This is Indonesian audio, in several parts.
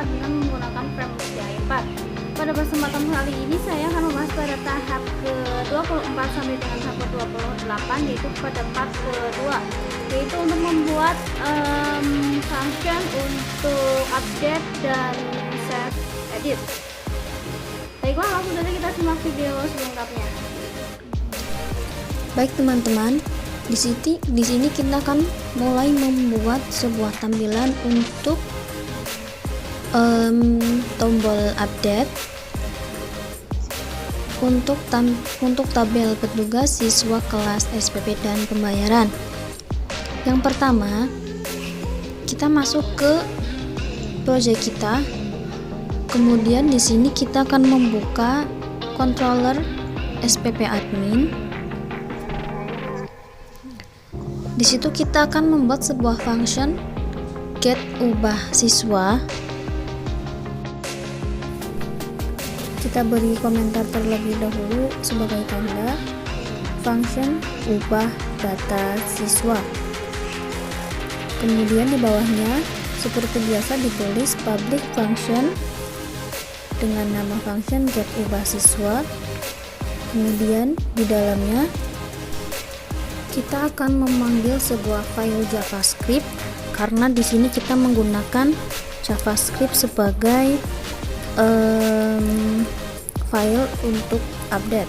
dengan menggunakan framework CI4. Pada kesempatan kali ini saya akan membahas pada tahap ke-24 sampai dengan tahap ke-28, yaitu pada part kedua, yaitu untuk membuat function untuk update dan save edit. Baiklah, langsung saja kita simak video selengkapnya. Baik teman-teman, di sini kita akan mulai membuat sebuah tampilan untuk tombol update untuk tabel petugas siswa kelas SPP dan pembayaran. Yang pertama, kita masuk ke project kita. Kemudian di sini kita akan membuka controller SPP admin. Di situ kita akan membuat sebuah function get ubah siswa. Kita beri komentar terlebih dahulu sebagai tanda function ubah data siswa. Kemudian di bawahnya seperti biasa ditulis public function dengan nama function get ubah siswa. Kemudian di dalamnya kita akan memanggil sebuah file JavaScript karena di sini kita menggunakan JavaScript sebagai file untuk update.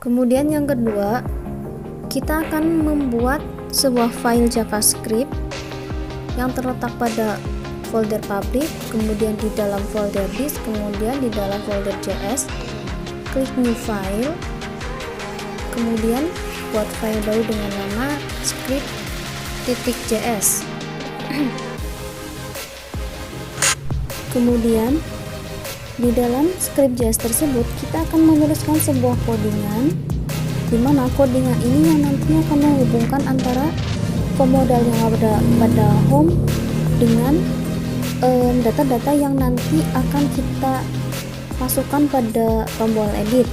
Kemudian yang kedua, kita akan membuat sebuah file JavaScript yang terletak pada folder public, kemudian di dalam folder disk, kemudian di dalam folder JS. Klik new file, kemudian buat file baru dengan nama script.js. Kemudian di dalam script.js tersebut kita akan menuliskan sebuah codingan, di mana codingan ini yang nantinya akan menghubungkan antara pemodal yang ada pada home dengan data-data yang nanti akan kita masukkan pada tombol edit.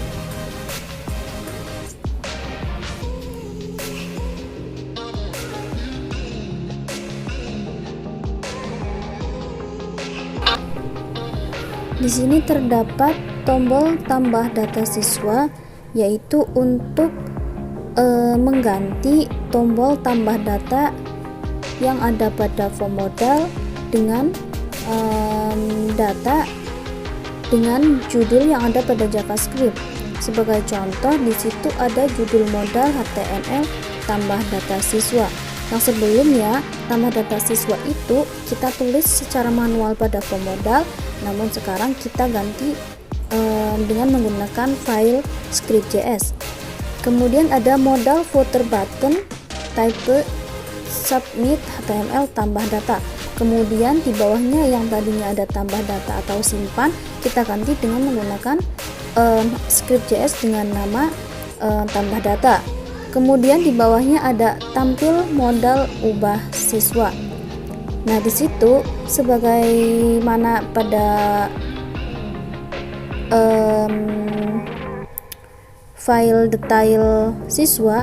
Di sini terdapat tombol tambah data siswa, yaitu untuk mengganti tombol tambah data yang ada pada form modal dengan data dengan judul yang ada pada JavaScript. Sebagai contoh, di situ ada judul modal HTML tambah data siswa. Yang sebelumnya tambah data siswa itu kita tulis secara manual pada form modal, namun sekarang kita ganti dengan menggunakan file script.js. Kemudian ada modal footer button type submit HTML tambah data. Kemudian di bawahnya yang tadinya ada tambah data atau simpan, kita ganti dengan menggunakan script.js dengan nama tambah data. Kemudian di bawahnya ada tampil modal ubah siswa. Nah, di situ sebagaimana pada file detail siswa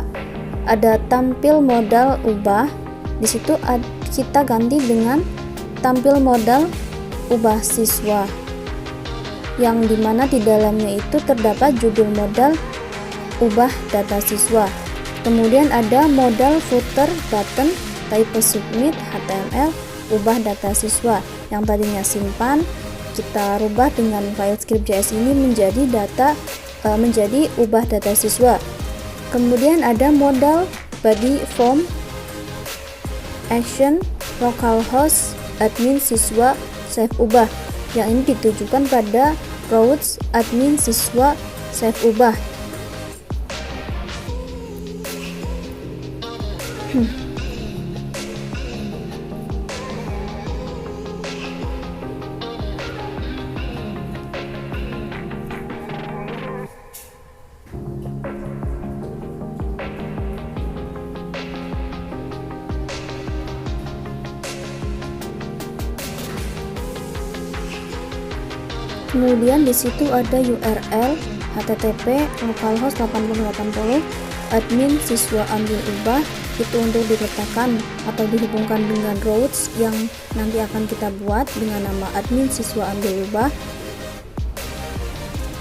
ada tampil modal ubah. Di situ kita ganti dengan tampil modal ubah siswa, yang dimana di dalamnya itu terdapat judul modal ubah data siswa. Kemudian ada modal footer button type submit HTML ubah data siswa, yang tadinya simpan kita rubah dengan file script.js ini menjadi ubah data siswa. Kemudian ada modal body form action localhost admin siswa save ubah, yang ini ditujukan pada routes admin siswa save ubah. Kemudian di situ ada URL http localhost 8080 admin siswa ambil ubah, itu untuk diletakkan atau dihubungkan dengan routes yang nanti akan kita buat dengan nama admin siswa ambil ubah.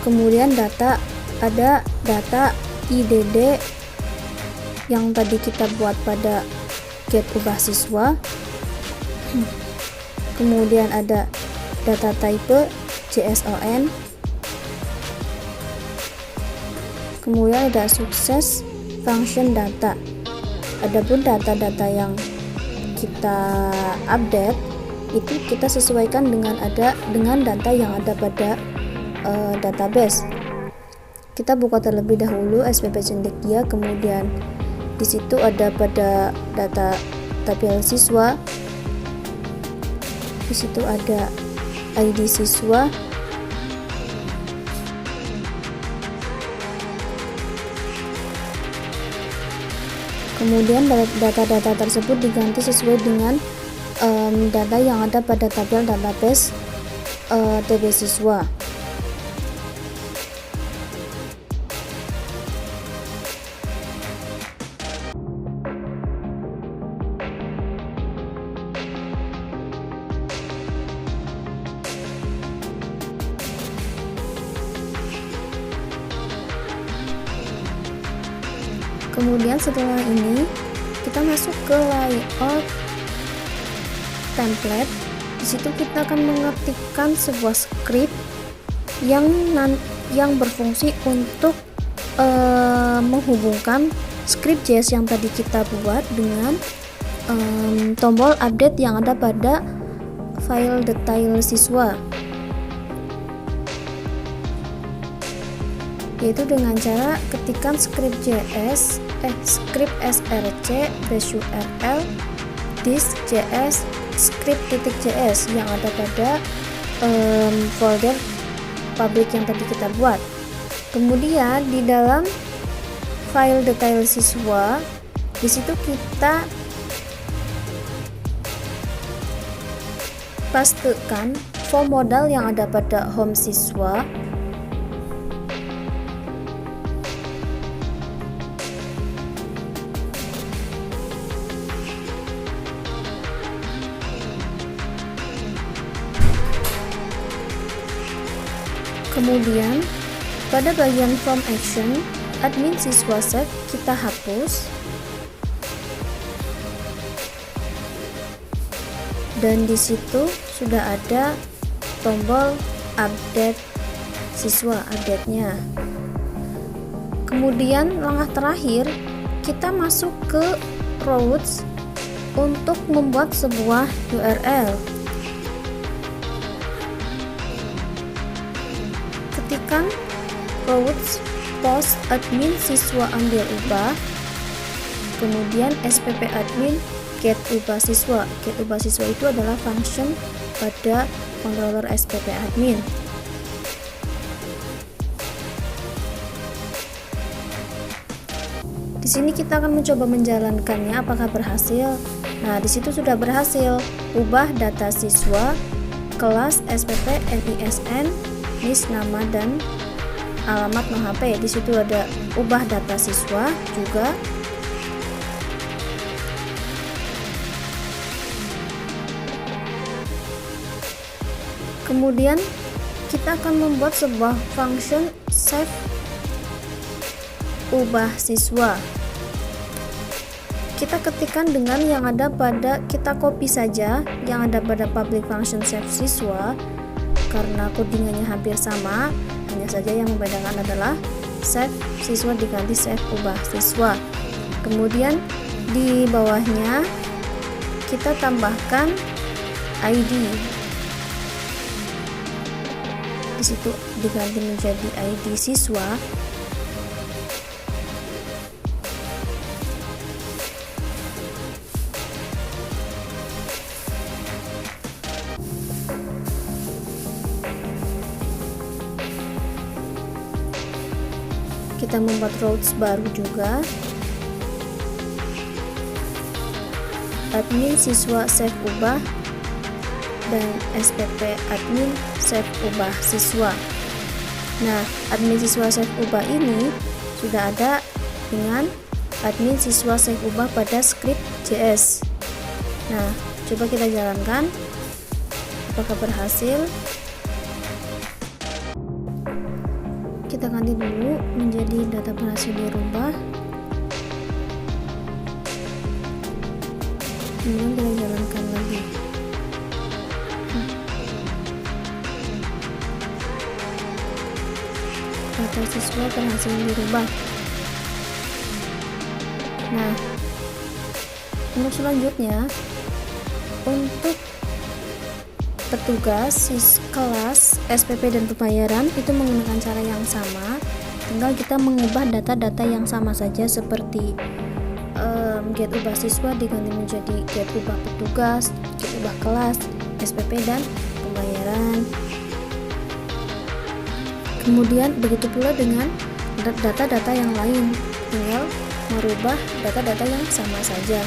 Kemudian data, ada data IDD yang tadi kita buat pada get ubah siswa. Kemudian ada data type JSON. Kemudian ada sukses function data. Adapun data-data yang kita update itu kita sesuaikan dengan data yang ada pada database. Kita buka terlebih dahulu SPP Cendekia, kemudian di situ ada pada data tabel siswa. Di situ ada ID siswa. Kemudian data-data tersebut diganti sesuai dengan data yang ada pada tabel database TB siswa. Kemudian setelah ini kita masuk ke layout template. Di situ kita akan mengetikkan sebuah script yang berfungsi untuk menghubungkan script JS yang tadi kita buat dengan tombol update yang ada pada file detail siswa, yaitu dengan cara ketikkan script src -url disk.js script.js yang ada pada folder public yang tadi kita buat. Kemudian di dalam file detail siswa, di situ kita pastekan form modal yang ada pada home siswa. Kemudian pada bagian form action admin siswa save kita hapus, dan di situ sudah ada tombol update siswa, update-nya. Kemudian langkah terakhir kita masuk ke routes untuk membuat sebuah URL. Ketikkan routes post admin siswa ambil ubah, kemudian SPP admin get ubah siswa. Get ubah siswa itu adalah function pada controller SPP admin. Di sini kita akan mencoba menjalankannya, apakah berhasil. Nah, di situ sudah berhasil. Ubah data siswa, kelas SPP NISN, NIS nama dan alamat no HP. Di situ ada ubah data siswa juga. Kemudian kita akan membuat sebuah function save ubah siswa. Kita ketikkan dengan yang ada pada, kita copy saja yang ada pada public function save siswa, karena codingannya hampir sama, hanya saja yang membedakan adalah save siswa diganti save ubah siswa. Kemudian di bawahnya kita tambahkan ID. Di situ diganti menjadi ID siswa. Kita membuat routes baru juga. Admin siswa save ubah dan SPP admin save ubah siswa. Nah, admin siswa save ubah ini sudah ada dengan admin siswa save ubah pada script JS. Nah, coba kita jalankan apakah berhasil. Kita ganti dulu menjadi data berhasil dirubah, kemudian kita jalankan lagi. Data siswa berhasil dirubah. Nah, untuk selanjutnya, untuk petugas kelas, SPP dan pembayaran itu menggunakan cara yang sama, tinggal kita mengubah data-data yang sama saja seperti get ubah siswa diganti menjadi get ubah petugas, get ubah kelas, SPP dan pembayaran. Kemudian begitu pula dengan data-data yang lain, tinggal merubah data-data yang sama saja.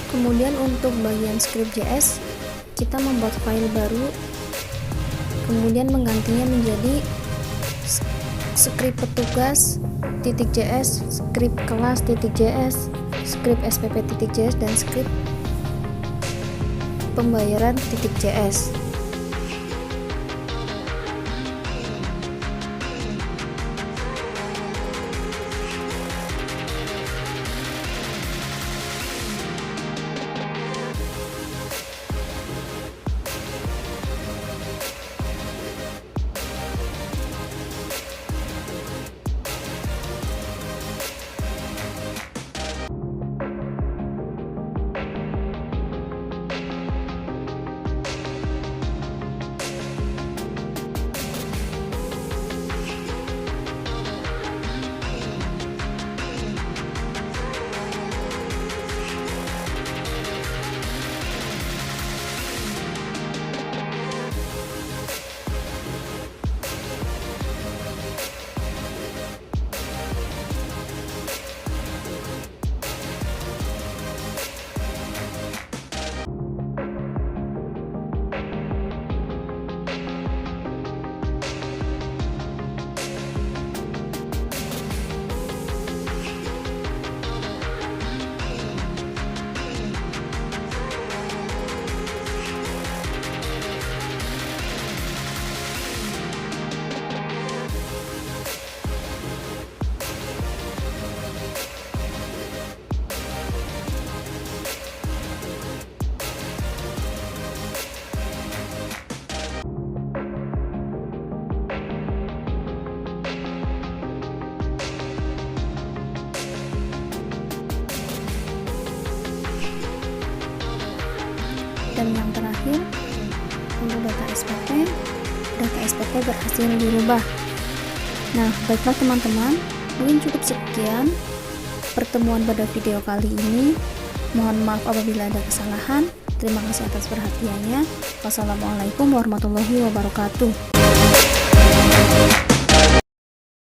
Kemudian untuk bagian script JS, kita membuat file baru, kemudian menggantinya menjadi script petugas .js, script kelas .js, script SPP.js, dan script pembayaran .js. Dan yang terakhir, untuk data SPP berhasil dirubah. Nah, baiklah teman-teman, mungkin cukup sekian pertemuan pada video kali ini. Mohon maaf apabila ada kesalahan. Terima kasih atas perhatiannya. Wassalamualaikum warahmatullahi wabarakatuh.